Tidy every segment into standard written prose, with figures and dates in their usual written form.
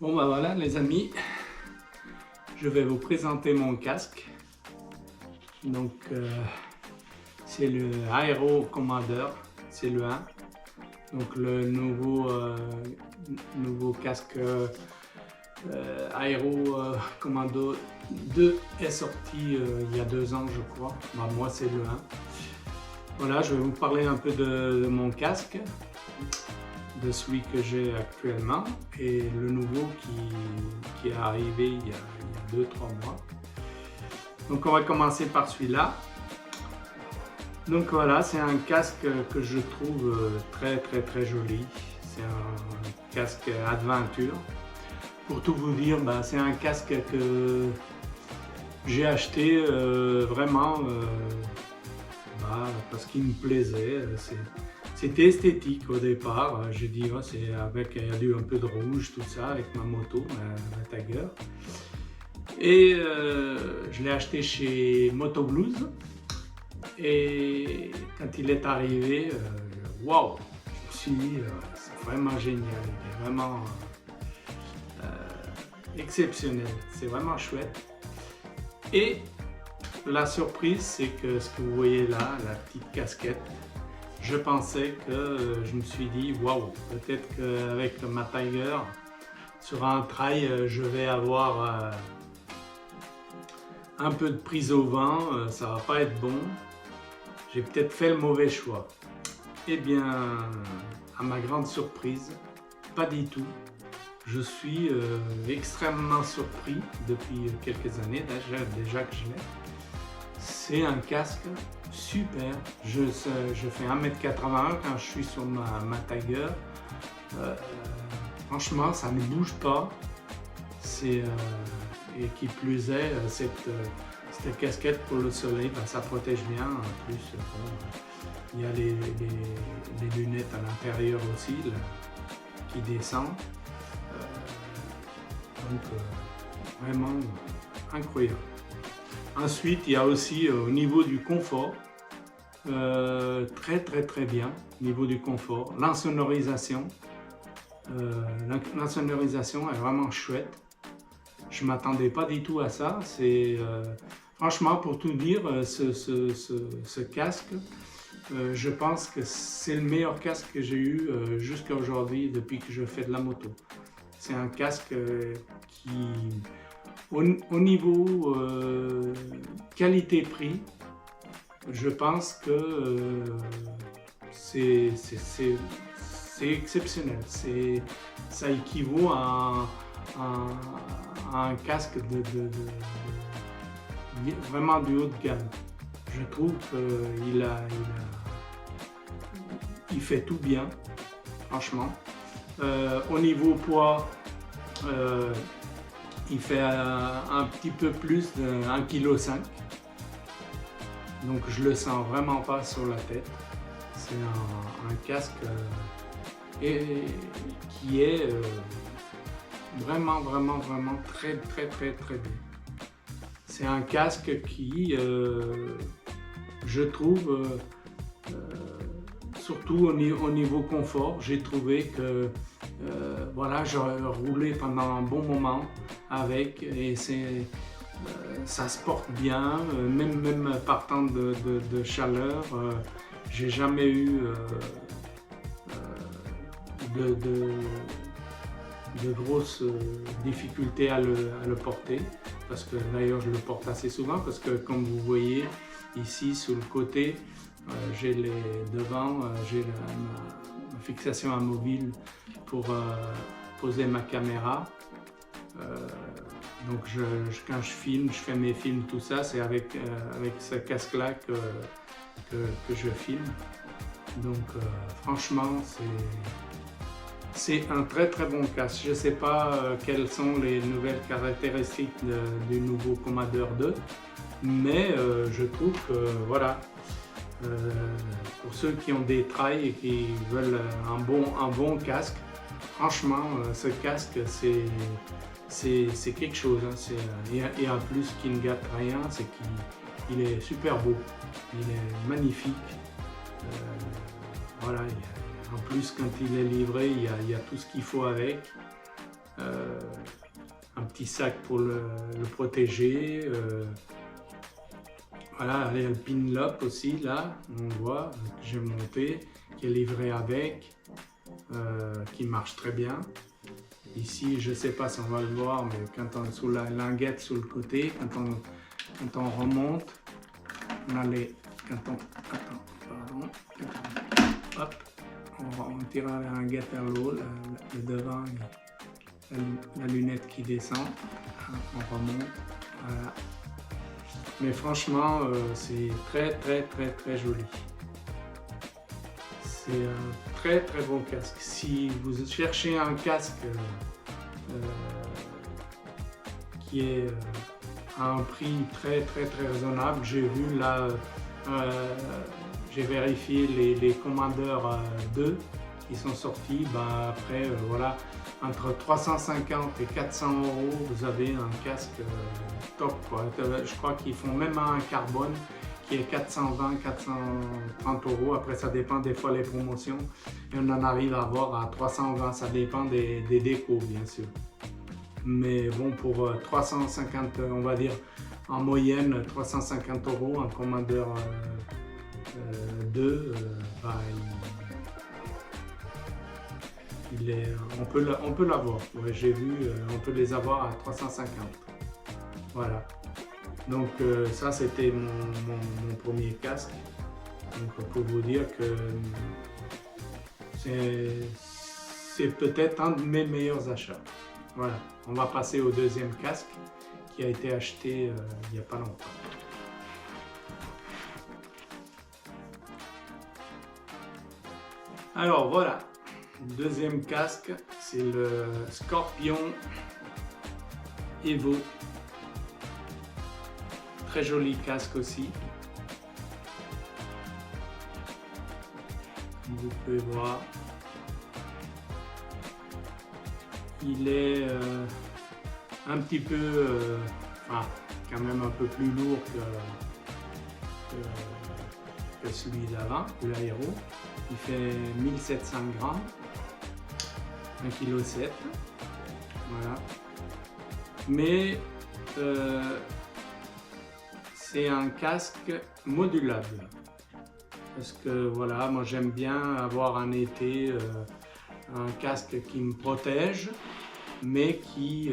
Bon bah voilà les amis, je vais vous présenter mon casque. Donc c'est le Aero Commander, c'est le 1. Donc le nouveau casque Aero Commando 2 est sorti il y a 2 ans je crois. Bah, moi c'est le 1. Voilà, je vais vous parler un peu de mon casque, de celui que j'ai actuellement et le nouveau qui est arrivé il y a 2-3 mois. Donc on va commencer par celui-là. Donc voilà, c'est un casque que je trouve très joli. C'est un casque Adventure. Pour tout vous dire, c'est un casque que j'ai acheté vraiment parce qu'il me plaisait. C'était esthétique au départ. J'ai dit, oh, c'est avec il y a eu un peu de rouge, tout ça, avec ma moto, ma Tiger. Et je l'ai acheté chez Moto Blues. Et quand il est arrivé, waouh, je me suis dit, c'est vraiment génial, il est vraiment exceptionnel, c'est vraiment chouette. Et la surprise, c'est que ce que vous voyez là, la petite casquette, je pensais que je me suis dit, waouh, peut-être qu'avec ma Tiger, sur un trail, je vais avoir un peu de prise au vent, ça va pas être bon. J'ai peut-être fait le mauvais choix. Eh bien, à ma grande surprise, pas du tout. Je suis extrêmement surpris depuis quelques années, déjà que je l'ai. C'est un casque super. Je fais 1m81 quand je suis sur ma Tiger. Franchement, ça ne bouge pas. Et qui plus est, cette casquette pour le soleil, ça protège bien. En plus, il y a les lunettes à l'intérieur aussi là, qui descendent. Donc, vraiment incroyable. Ensuite, il y a aussi au niveau du confort, très bien, au niveau du confort. L'insonorisation, est vraiment chouette. Je ne m'attendais pas du tout à ça. Franchement, pour tout dire, ce casque, je pense que c'est le meilleur casque que j'ai eu jusqu'à aujourd'hui depuis que je fais de la moto. C'est un casque qui, au niveau qualité-prix, je pense que c'est exceptionnel. Ça équivaut à un casque vraiment du haut de gamme. Je trouve qu'il fait tout bien, franchement. Au niveau poids, il fait un petit peu plus de 1,5 kg. Donc je le sens vraiment pas sur la tête. C'est un casque qui est vraiment très bien. C'est un casque qui, je trouve, surtout au niveau confort, j'ai trouvé que voilà, j'aurais roulé pendant un bon moment avec et ça se porte bien, même partant de chaleur, j'ai jamais eu de grosses difficultés à le porter, parce que d'ailleurs je le porte assez souvent, parce que comme vous voyez ici sur le côté, j'ai devant, j'ai ma fixation amovible pour poser ma caméra. Donc quand je filme, je fais mes films, tout ça, c'est avec ce casque-là que je filme. Donc franchement, c'est un très bon casque. Je ne sais pas quelles sont les nouvelles caractéristiques du nouveau Commander 2, mais je trouve que voilà, pour ceux qui ont des trails et qui veulent un bon casque, franchement, ce casque c'est quelque chose. Et en plus, ce qui ne gâte rien, c'est qu'il est super beau, il est magnifique. Voilà. En plus, quand il est livré, il y a tout ce qu'il faut avec. petit sac pour le protéger. Voilà, il y a le pin-lock aussi, là, on voit, que j'ai monté, qui est livré avec, qui marche très bien. Ici, je ne sais pas si on va le voir, mais quand on sous la linguette sur le côté, quand on remonte, on a les... Hop, on tire la linguette vers le haut, le devant, la lunette qui descend, on remonte, voilà. Mais franchement, c'est très joli. C'est un très beau casque. Si vous cherchez un casque qui est à un prix très raisonnable, j'ai vu là, j'ai vérifié les Commander 2 qui sont sortis. Après, voilà, entre 350 et 400 €, vous avez un casque top, quoi. Je crois qu'ils font même un carbone qui est 420, 430 €. Après, ça dépend des fois les promotions. Et on en arrive à avoir à 320, ça dépend des décos, bien sûr. Mais bon, pour 350, on va dire en moyenne 350 €, un Commander 2, on peut l'avoir. Ouais, j'ai vu, on peut les avoir à 350. Voilà. Donc ça, c'était mon premier casque. Donc pour vous dire que c'est peut-être un de mes meilleurs achats. Voilà. On va passer au deuxième casque qui a été acheté il n'y a pas longtemps. Alors voilà. Deuxième casque, c'est le Scorpion Evo. Très joli casque aussi. Comme vous pouvez voir. Il est un petit peu, quand même un peu plus lourd que celui d'avant, l'Aéro. Il fait 1700 grammes. 1,7 kg, voilà. Mais c'est un casque modulable. Parce que voilà, moi j'aime bien avoir un été un casque qui me protège, mais qui,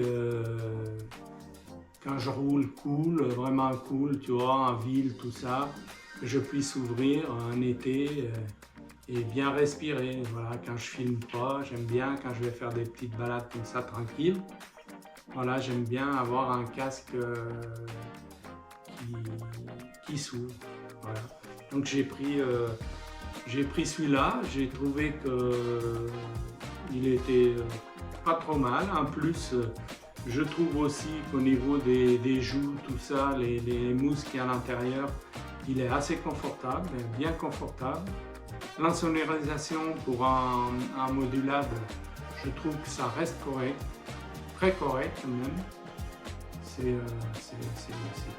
quand je roule cool, vraiment cool, tu vois, en ville, tout ça, que je puisse ouvrir un été et bien respirer. Voilà, quand je filme pas, j'aime bien quand je vais faire des petites balades comme ça tranquille. Voilà, j'aime bien avoir un casque qui s'ouvre. Voilà. Donc j'ai pris celui-là. J'ai trouvé que il était pas trop mal. En plus, je trouve aussi qu'au niveau des joues, tout ça, les mousses qu'il y a à l'intérieur, il est assez confortable, bien confortable. L'insonorisation pour un modulable, je trouve que ça reste correct, très correct même. C'est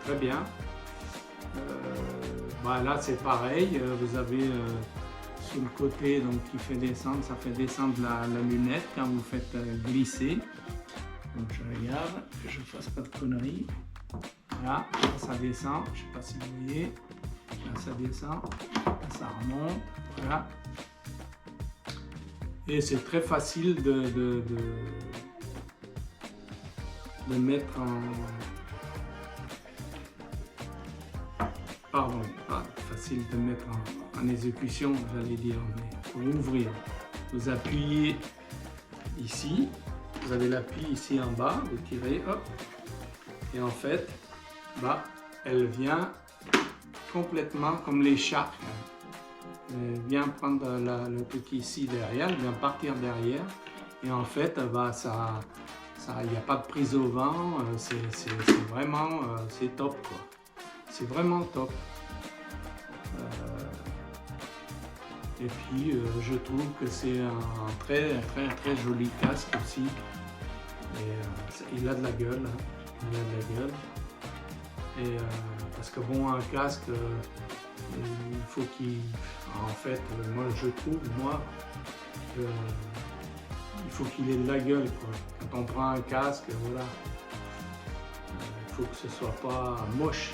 très bien. Là c'est pareil, vous avez sur le côté donc qui fait descendre, ça fait descendre la lunette quand vous faites glisser. Donc je regarde que je ne fasse pas de conneries. Voilà, ça descend, je ne sais pas si vous voyez. Là, ça descend, là, ça remonte, voilà. Et c'est très facile de mettre en... Pardon, pas facile de mettre en exécution, j'allais dire, mais pour ouvrir. Vous appuyez ici, vous avez l'appui ici en bas, vous tirez, hop, et en fait, elle vient complètement comme les charques. Elle vient prendre le truc ici derrière, elle vient partir derrière, et en fait, il n'y a pas de prise au vent, c'est vraiment, c'est top quoi. C'est vraiment top. Et puis, je trouve que c'est un très joli casque aussi. Et il a de la gueule, hein. Il a de la gueule. Et parce que bon, un casque, il faut qu'il... En fait, moi je trouve, il faut qu'il ait de la gueule, quoi. Quand on prend un casque, voilà, faut que ce soit pas moche.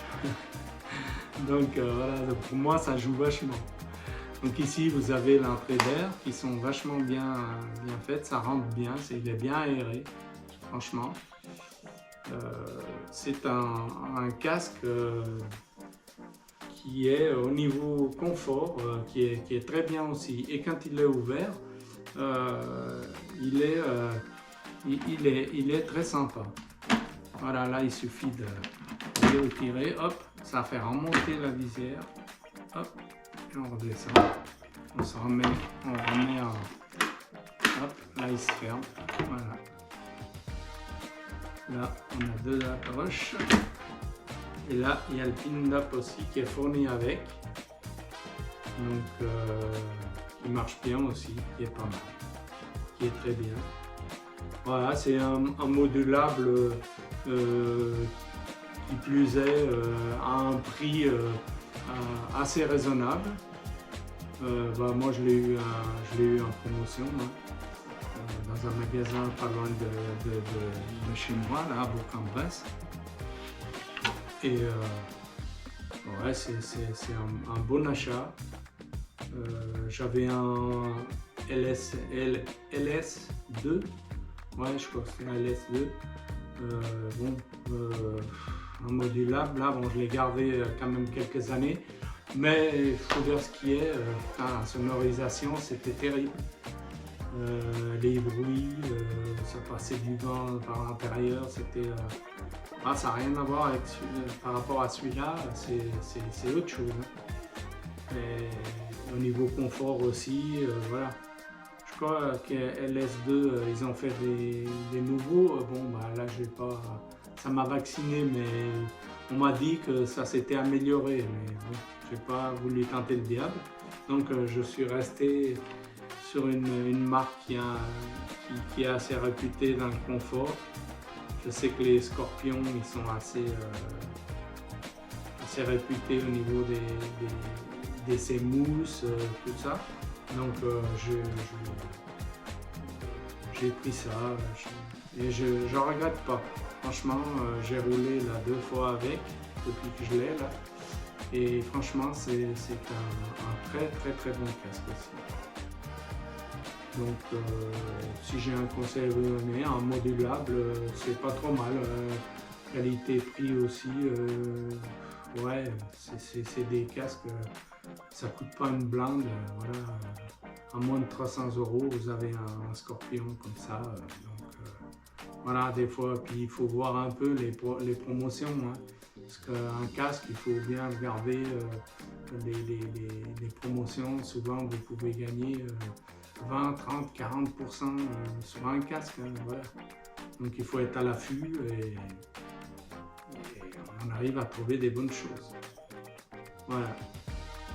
Donc voilà, pour moi ça joue vachement. Donc ici vous avez l'entrée d'air qui sont vachement bien faites, ça rentre bien, il est bien aéré, franchement. C'est un casque qui est au niveau confort, qui est très bien aussi. Et quand il est ouvert, il est très sympa. Voilà, là il suffit de le retirer, hop, ça fait remonter la visière, hop, et on redescend, on remet en, hop, là il se ferme, voilà. Là on a deux accroches, et là il y a le pin-up aussi qui est fourni avec, donc qui marche bien aussi, qui est pas mal, qui est très bien. Voilà, c'est un modulable qui plus est à un prix assez raisonnable. Moi je l'ai eu en promotion dans un magasin pas loin de chez moi, là à Bourg-en-Bresse. Et ouais, c'est un bon achat. J'avais un LS2. Ouais, je crois que c'est un LS2. Un modulable, là, bon, je l'ai gardé quand même quelques années. Mais il faut dire ce qui est, la sonorisation, c'était terrible. Les bruits, ça passait du vent par l'intérieur, c'était... ça n'a rien à voir avec par rapport à celui-là, c'est autre chose. Hein. Et au niveau confort aussi, voilà. Je crois que LS2, ils ont fait des nouveaux. Là, je vais pas. Ça m'a vacciné, mais on m'a dit que ça s'était amélioré. Mais bon, je n'ai pas voulu tenter le diable. Donc, je suis resté sur une marque qui est assez réputée dans le confort. Je sais que les Scorpions, ils sont assez réputés au niveau des CMOUS, tout ça. Donc j'ai pris ça et je ne regrette pas. Franchement, j'ai roulé là 2 fois avec depuis que je l'ai là. Et franchement, c'est un très bon casque aussi. Donc si j'ai un conseil à vous donner, un modulable, c'est pas trop mal. Qualité-prix aussi, ouais, c'est des casques, ça coûte pas une blinde, voilà. À moins de 300 €, vous avez un Scorpion comme ça. Voilà, des fois, puis il faut voir un peu les promotions. Hein, parce qu'un casque, il faut bien regarder les promotions. Souvent, vous pouvez gagner 20, 30, 40% sur un casque. Hein, voilà. Donc il faut être à l'affût et on arrive à trouver des bonnes choses. Voilà.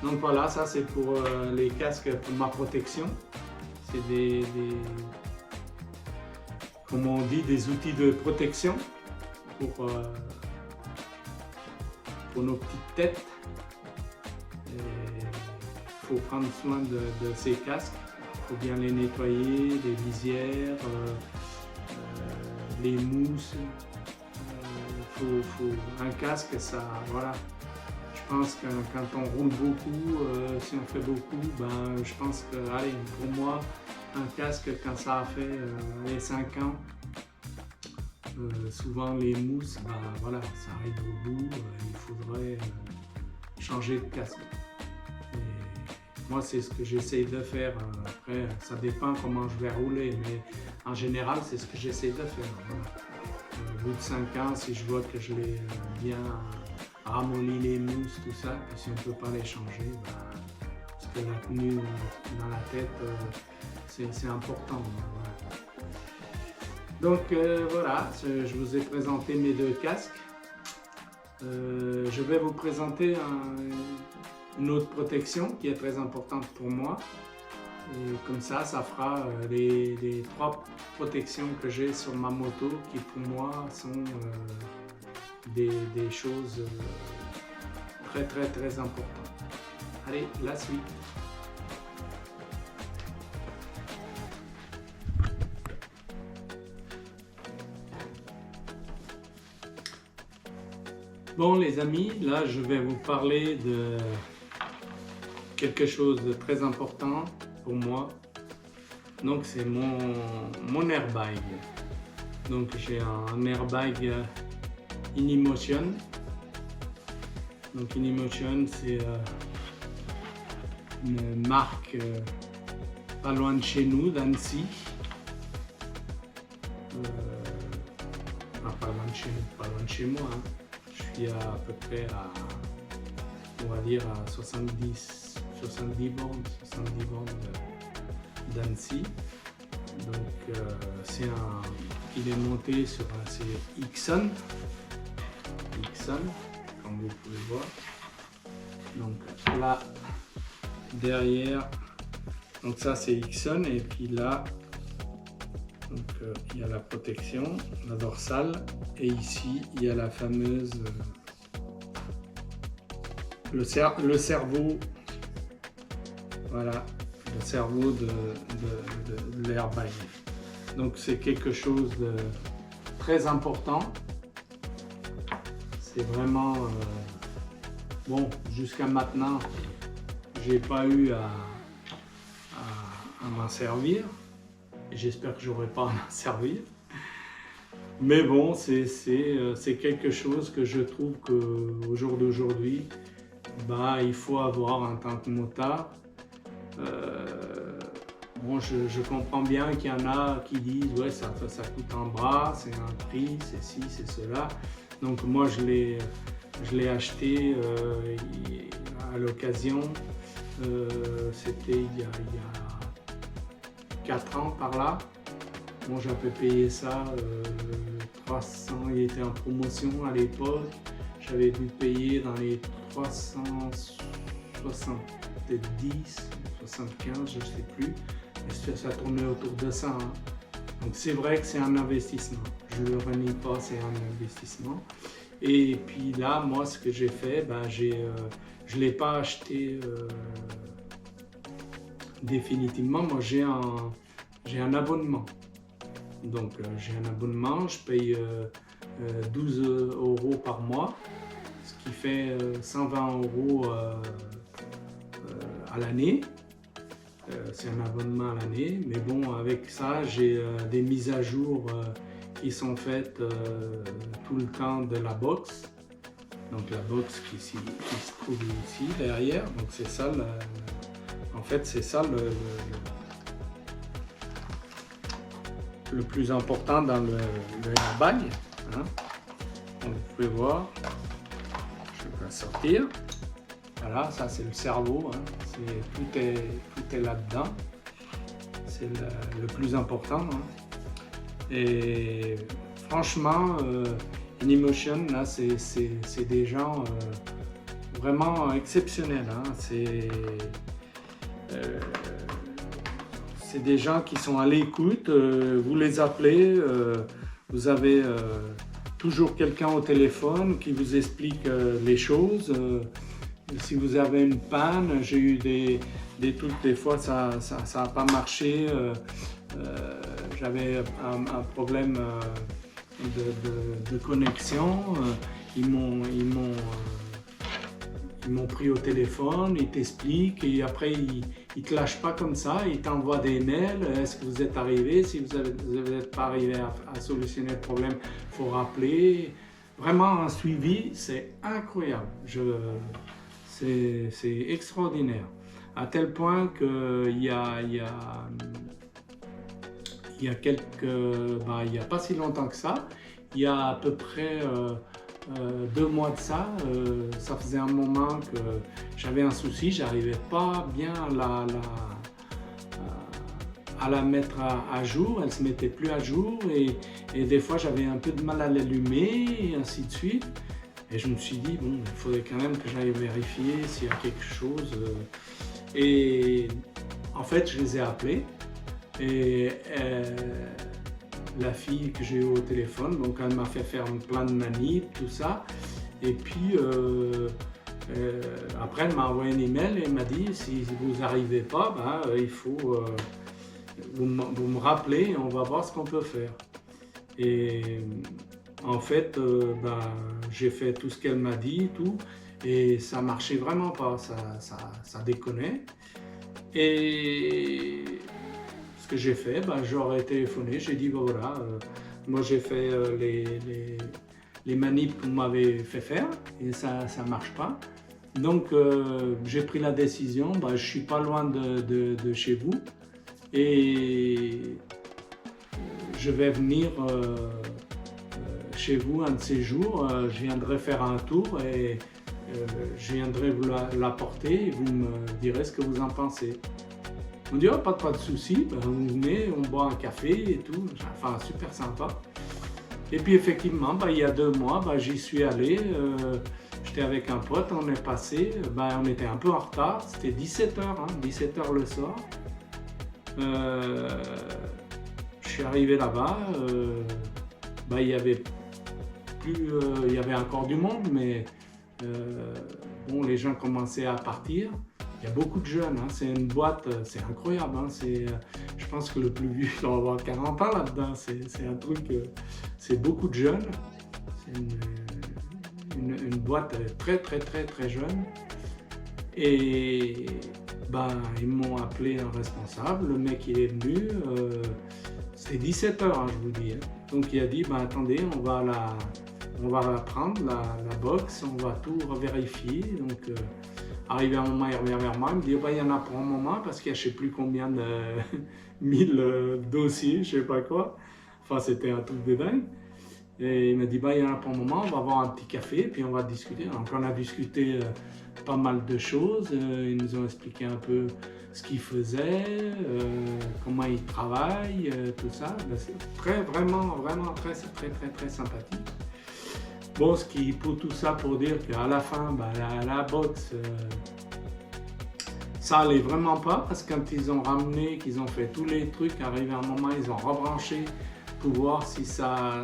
Donc voilà, ça c'est pour les casques pour ma protection. C'est comment on dit, des outils de protection pour nos petites têtes. Il faut prendre soin de ces casques. Il faut bien les nettoyer, les visières, les mousses. Un casque, ça, voilà. Je pense que quand on roule beaucoup, si on fait beaucoup, je pense que, allez, pour moi, un casque, quand ça a fait les 5 ans, souvent les mousses, voilà, ça arrive au bout, il faudrait changer de casque. Et moi, c'est ce que j'essaye de faire. Après, ça dépend comment je vais rouler, mais en général, c'est ce que j'essaye de faire. Voilà. Au bout de 5 ans, si je vois que je l'ai bien ramolli les mousses, tout ça, puis si on ne peut pas les changer, parce que la tenue dans la tête, c'est important. Voilà. Donc voilà, je vous ai présenté mes 2 casques. Je vais vous présenter une autre protection qui est très importante pour moi. Et comme ça fera les 3 protections que j'ai sur ma moto qui pour moi sont des choses très importantes. Allez, la suite. Bon les amis, là je vais vous parler de quelque chose de très important pour moi. Donc c'est mon airbag. Donc j'ai un airbag InMotion. Donc InMotion c'est une marque pas loin de chez nous, d'Annecy. Pas loin de chez nous, pas loin de chez moi. Hein. Je suis à peu près on va dire à 70 bornes d'Annecy. Donc il est monté sur un Ixon, comme vous pouvez voir. Donc là derrière, donc ça c'est Ixon, et puis là donc, il y a la protection, la dorsale, et ici il y a la fameuse le cerveau, voilà, le cerveau de l'airbag. Donc c'est quelque chose de très important. C'est vraiment bon, jusqu'à maintenant j'ai pas eu à m'en servir. J'espère que j'aurai pas à m'en servir. Mais bon, c'est quelque chose que je trouve qu'au jour d'aujourd'hui, bah, il faut avoir en tant que motard. Bon, je comprends bien qu'il y en a qui disent ouais, ça coûte un bras, c'est un prix, c'est ci, c'est cela. Donc moi je l'ai acheté à l'occasion. C'était il y a 4 ans par là. Bon, j'avais payé ça 300, il était en promotion à l'époque. J'avais dû payer dans les 370, 75, je ne sais plus. Mais ça tournait autour de ça. Hein. Donc c'est vrai que c'est un investissement. Je ne le renie pas, c'est un investissement. Et puis là, moi, ce que j'ai fait, ben, je ne l'ai pas acheté définitivement. Moi, j'ai un abonnement. Donc, j'ai un abonnement, je paye 12 € par mois, ce qui fait 120 € à l'année. C'est un abonnement à l'année, mais bon, avec ça, j'ai des mises à jour qui sont faites tout le temps de la box. Donc la box qui se trouve ici derrière. Donc c'est ça, en fait c'est ça le plus important dans le airbag. Hein. Donc vous pouvez voir, je vais la sortir. Voilà, ça c'est le cerveau. Hein. Tout est là-dedans. C'est le plus important. Hein. Et franchement, InMotion, là, c'est des gens vraiment exceptionnels. Hein. C'est des gens qui sont à l'écoute. Vous les appelez, vous avez toujours quelqu'un au téléphone qui vous explique les choses. Si vous avez une panne, j'ai eu des trucs, des fois ça n'a pas marché. J'avais un problème de connexion. Ils m'ont pris au téléphone, ils t'expliquent et après ils ne te lâchent pas comme ça, ils t'envoient des mails. Est-ce que vous êtes arrivé? Si vous n'êtes pas arrivé à solutionner le problème, il faut rappeler. Vraiment un suivi, c'est incroyable. C'est extraordinaire. À tel point qu'il y a pas si longtemps que ça, il y a à peu près 2 mois de ça, ça faisait un moment que j'avais un souci, j'arrivais pas bien à la mettre à jour, elle se mettait plus à jour et des fois j'avais un peu de mal à l'allumer et ainsi de suite. Et je me suis dit, bon, il faudrait quand même que j'aille vérifier s'il y a quelque chose. Et en fait, je les ai appelés. Et la fille que j'ai eue au téléphone, donc elle m'a fait faire plein de manips, tout ça. Et puis après, elle m'a envoyé un email et elle m'a dit, si vous n'arrivez pas, ben, il faut vous me rappelez et on va voir ce qu'on peut faire. Et en fait, j'ai fait tout ce qu'elle m'a dit, tout, et ça marchait vraiment pas, ça déconnait. Et ce que j'ai fait, j'aurais téléphoné, j'ai dit, voilà, moi j'ai fait les manips qu'on m'avait fait faire, et ça marche pas. Donc j'ai pris la décision, je suis pas loin de chez vous, et je vais venir chez vous un de ces jours, je viendrai faire un tour et je viendrai vous l'apporter et vous me direz ce que vous en pensez. On dit, oh, pas de souci, vous venez, on boit un café et tout, enfin super sympa. Et puis effectivement, il y a 2 mois, j'y suis allé, j'étais avec un pote, on est passé, on était un peu en retard, c'était 17h, 17h le soir. Je suis arrivé là-bas, il y avait il y avait encore du monde, mais bon, les gens commençaient à partir. Il y a beaucoup de jeunes, c'est une boîte, c'est incroyable. Je pense que le plus vieux doit avoir 40 ans là-dedans. C'est un truc, c'est beaucoup de jeunes. C'est une boîte très très très très jeune. Et ils m'ont appelé un responsable. Le mec il est venu. C'était 17h, je vous dis. Donc il a dit, attendez, on va la prendre, la box, on va tout vérifier. Donc arrivé à un moment, il revient vers moi, il me dit, il y en a pour un moment parce qu'il y a je ne sais plus combien de 1000 dossiers, je ne sais pas quoi. Enfin, c'était un truc de dingue. Et il m'a dit, il y en a pour un moment, on va avoir un petit café, puis on va discuter. Donc on a discuté pas mal de choses. Ils nous ont expliqué un peu ce qu'ils faisaient, comment ils travaillent, tout ça. C'est vraiment très sympathique. Bon, pour tout ça, pour dire qu'à la fin, la box, ça allait vraiment pas, parce que quand ils ont ramené, qu'ils ont fait tous les trucs, arrivé à un moment, ils ont rebranché pour voir si ça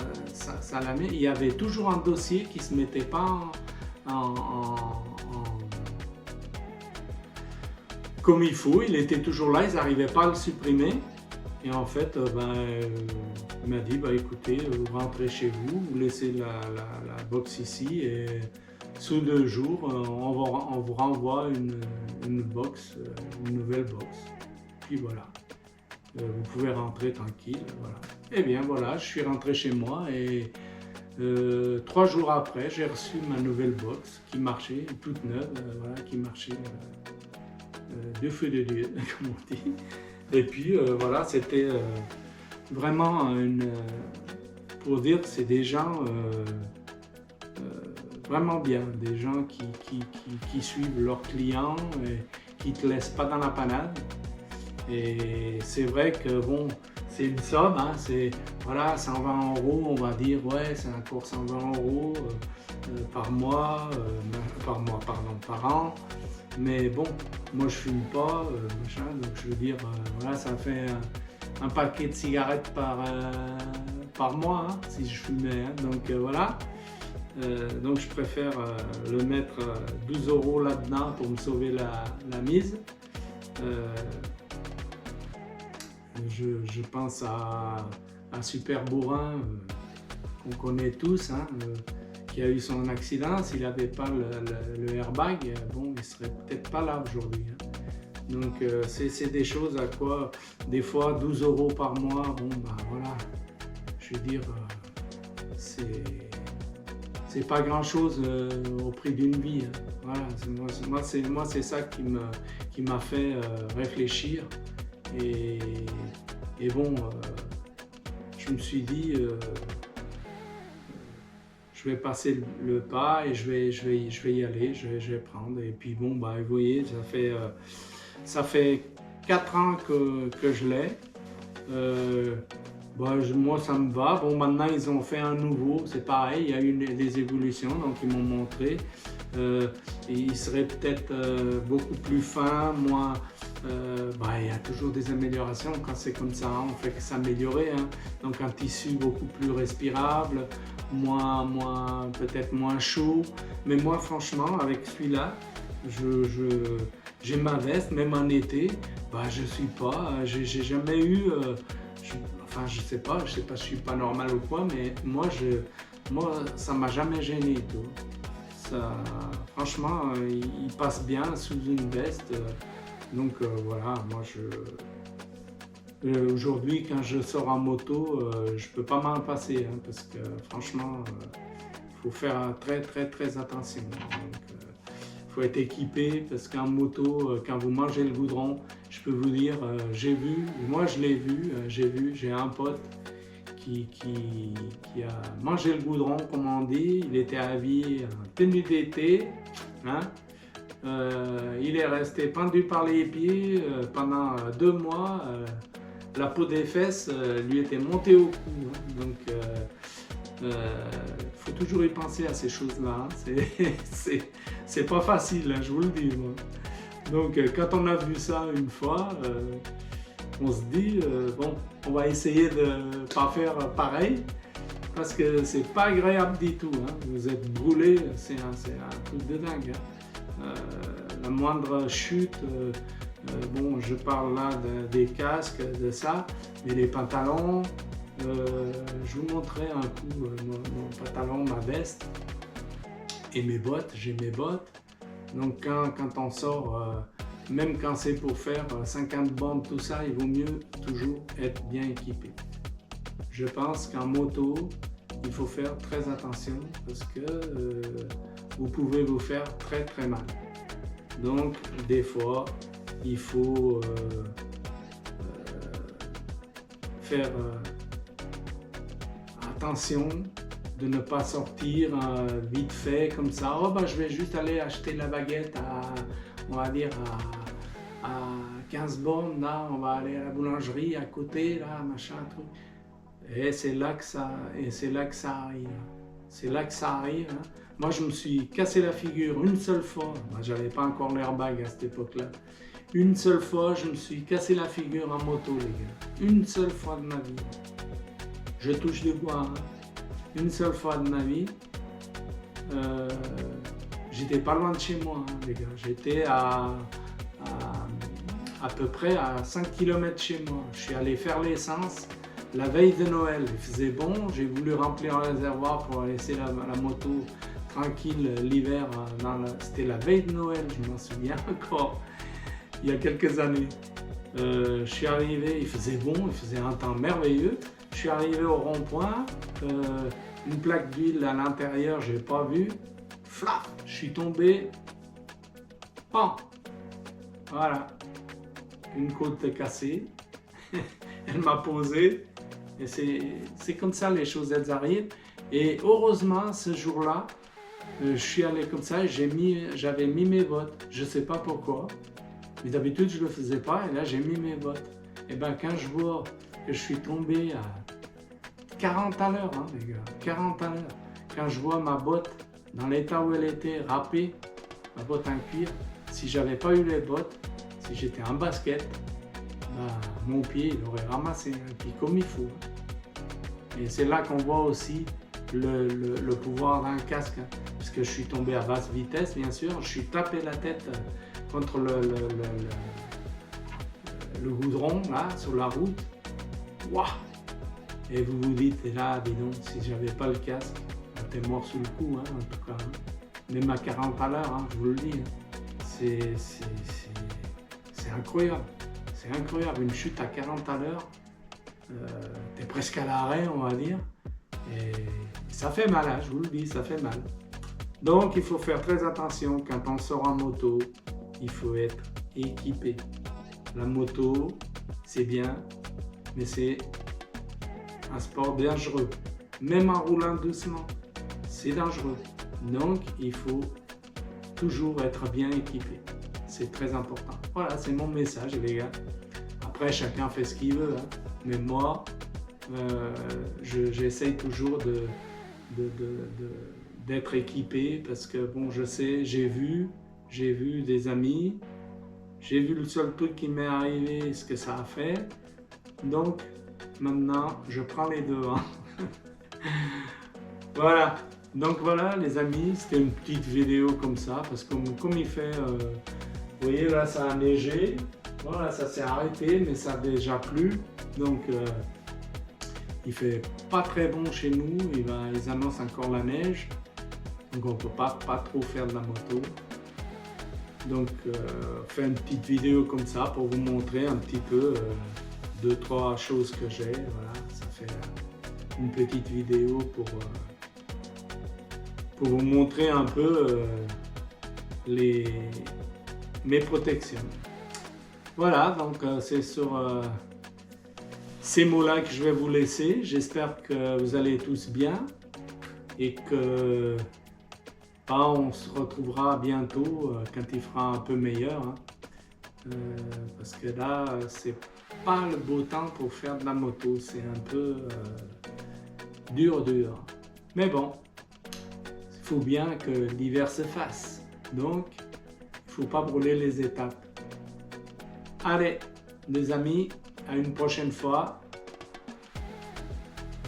l'amenait. Il y avait toujours un dossier qui ne se mettait pas comme il faut, il était toujours là, ils n'arrivaient pas à le supprimer. Et en fait, il m'a dit, écoutez, vous rentrez chez vous, vous laissez la box ici et sous 2 jours, on vous renvoie une box, une nouvelle box. Puis voilà, vous pouvez rentrer tranquille. Voilà. Et bien voilà, je suis rentré chez moi et 3 jours après, j'ai reçu ma nouvelle box qui marchait, toute neuve, qui marchait de feu de Dieu, comme on dit. Et puis voilà, c'était vraiment pour dire que c'est des gens vraiment bien, des gens qui suivent leurs clients et qui ne te laissent pas dans la panade. Et c'est vrai que bon, c'est une somme, c'est 120 €, on va dire, ouais, c'est un cours 120 € par mois, par an. Mais bon, moi je fume pas, donc je veux dire, ça fait un paquet de cigarettes par mois, si je fumais, donc voilà. Donc je préfère le mettre 12 € là-dedans pour me sauver la mise. Je pense à Super Bourrin, qu'on connaît tous, qui a eu son accident. S'il n'avait pas le airbag, bon, il serait peut-être pas là aujourd'hui. Donc c'est des choses à quoi, des fois 12 € par mois, bon voilà, je veux dire, c'est pas grand chose au prix d'une vie. Voilà, moi c'est ça qui m'a fait réfléchir et bon, je me suis dit, je vais passer le pas et je vais y aller, je vais prendre. Et puis bon, vous voyez, ça fait 4 ans que je l'ai. Moi ça me va. Bon, maintenant ils ont fait un nouveau, c'est pareil, il y a eu des évolutions, donc ils m'ont montré. Et il serait peut-être beaucoup plus fin, moins. Il y a toujours des améliorations quand c'est comme ça, on fait que s'améliorer. Donc un tissu beaucoup plus respirable, peut-être moins chaud. Mais moi franchement, avec celui-là, j'ai ma veste, même en été, je suis pas, j'ai jamais eu. Je sais pas, je suis pas normal ou quoi, mais moi moi, ça m'a jamais gêné, tout. Ça, franchement, il passe bien sous une veste. Donc voilà, moi aujourd'hui, quand je sors en moto, je peux pas m'en passer, hein, parce que franchement, faut faire très attention. Donc, faut être équipé parce qu'en moto, quand vous mangez le goudron, je peux vous dire, j'ai vu, moi je l'ai vu, j'ai un pote qui a mangé le goudron, comme on dit. Il était habillé en tenue d'été, hein. Il est resté pendu par les pieds pendant 2 mois. La peau des fesses lui était montée au cou, hein. Donc faut toujours y penser à ces choses-là, hein. C'est pas facile, hein, je vous le dis, moi. Donc quand on a vu ça une fois, on se dit bon, on va essayer de pas faire pareil, parce que c'est pas agréable du tout, hein. Vous êtes brûlé, c'est un truc de dingue, hein. La moindre chute, bon, je parle là des casques, de ça, mais les pantalons, je vous montrerai un coup mon pantalon, ma veste et mes bottes. J'ai mes bottes. Donc quand on sort, même quand c'est pour faire 50 bornes, tout ça, il vaut mieux toujours être bien équipé. Je pense qu'en moto, il faut faire très attention parce que vous pouvez vous faire très mal. Donc des fois, il faut faire attention de ne pas sortir vite fait comme ça. Oh bah je vais juste aller acheter la baguette on va dire à 15 bornes, là on va aller à la boulangerie à côté, là machin truc. Et c'est là que ça arrive. C'est là que ça arrive, hein. Moi je me suis cassé la figure une seule fois. Moi j'avais pas encore l'airbag à cette époque-là. Une seule fois, je me suis cassé la figure en moto, les gars. Une seule fois de ma vie. Je touche du bois, hein. Une seule fois de ma vie. J'étais pas loin de chez moi, hein, les gars. J'étais à peu près à 5 km de chez moi. Je suis allé faire l'essence la veille de Noël. Il faisait bon. J'ai voulu remplir un réservoir pour laisser la moto tranquille l'hiver. C'était la veille de Noël, je m'en souviens encore. Il y a quelques années. Je suis arrivé, il faisait bon, il faisait un temps merveilleux. Je suis arrivé au rond-point, une plaque d'huile à l'intérieur, je n'ai pas vu. Flap, je suis tombé. Pan. Voilà. Une côte cassée. Elle m'a posé. Et c'est comme ça, les choses, elles arrivent. Et heureusement, ce jour-là, je suis allé comme ça et j'avais mis mes bottes. Je ne sais pas pourquoi. Mais d'habitude, je ne le faisais pas et là, j'ai mis mes bottes. Et bien, quand je vois que je suis tombé à 40 à l'heure, hein, les gars, 40 à l'heure, quand je vois ma botte dans l'état où elle était râpée, ma botte en cuir, si j'avais pas eu les bottes, si j'étais en basket, ben, mon pied, il aurait ramassé un pied comme il faut. Et c'est là qu'on voit aussi le pouvoir d'un casque, hein, puisque je suis tombé à basse vitesse, bien sûr, je suis tapé la tête contre le goudron, là, sur la route. Waouh! Et vous vous dites, et là, dis donc, si j'avais pas le casque, t'es mort sous le coup, hein, en tout cas. Hein. Même à 40 à l'heure, hein, je vous le dis. Hein. C'est incroyable. C'est incroyable. Une chute à 40 à l'heure, t'es presque à l'arrêt, on va dire. Et ça fait mal, hein, je vous le dis, ça fait mal. Donc, il faut faire très attention quand on sort en moto. Il faut être équipé. La moto, c'est bien, mais c'est un sport dangereux. Même en roulant doucement, c'est dangereux. Donc, il faut toujours être bien équipé. C'est très important. Voilà, c'est mon message, les gars. Après, chacun fait ce qu'il veut. Hein. Mais moi, j'essaye toujours d'être équipé parce que, bon, je sais, j'ai vu des amis. J'ai vu le seul truc qui m'est arrivé, ce que ça a fait. Donc, maintenant, je prends les devants. Voilà. Donc voilà, les amis, c'était une petite vidéo comme ça, parce que comme il fait, vous voyez là, ça a neigé. Voilà, ça s'est arrêté, mais ça a déjà plu. Donc, Il fait pas très bon chez nous, ils annoncent encore la neige, donc on ne peut pas trop faire de la moto. Donc faire une petite vidéo comme ça pour vous montrer un petit peu 2-3 choses que j'ai. Voilà, ça fait une petite vidéo pour vous montrer un peu mes protections. Voilà, donc c'est sur ces mots-là que je vais vous laisser. J'espère que vous allez tous bien et que on se retrouvera bientôt quand il fera un peu meilleur. Hein. Parce que là, c'est pas le beau temps pour faire de la moto. C'est un peu dur. Mais bon, il faut bien que l'hiver se fasse. Donc, il ne faut pas brûler les étapes. Allez, les amis, à une prochaine fois.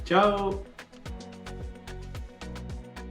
Ciao!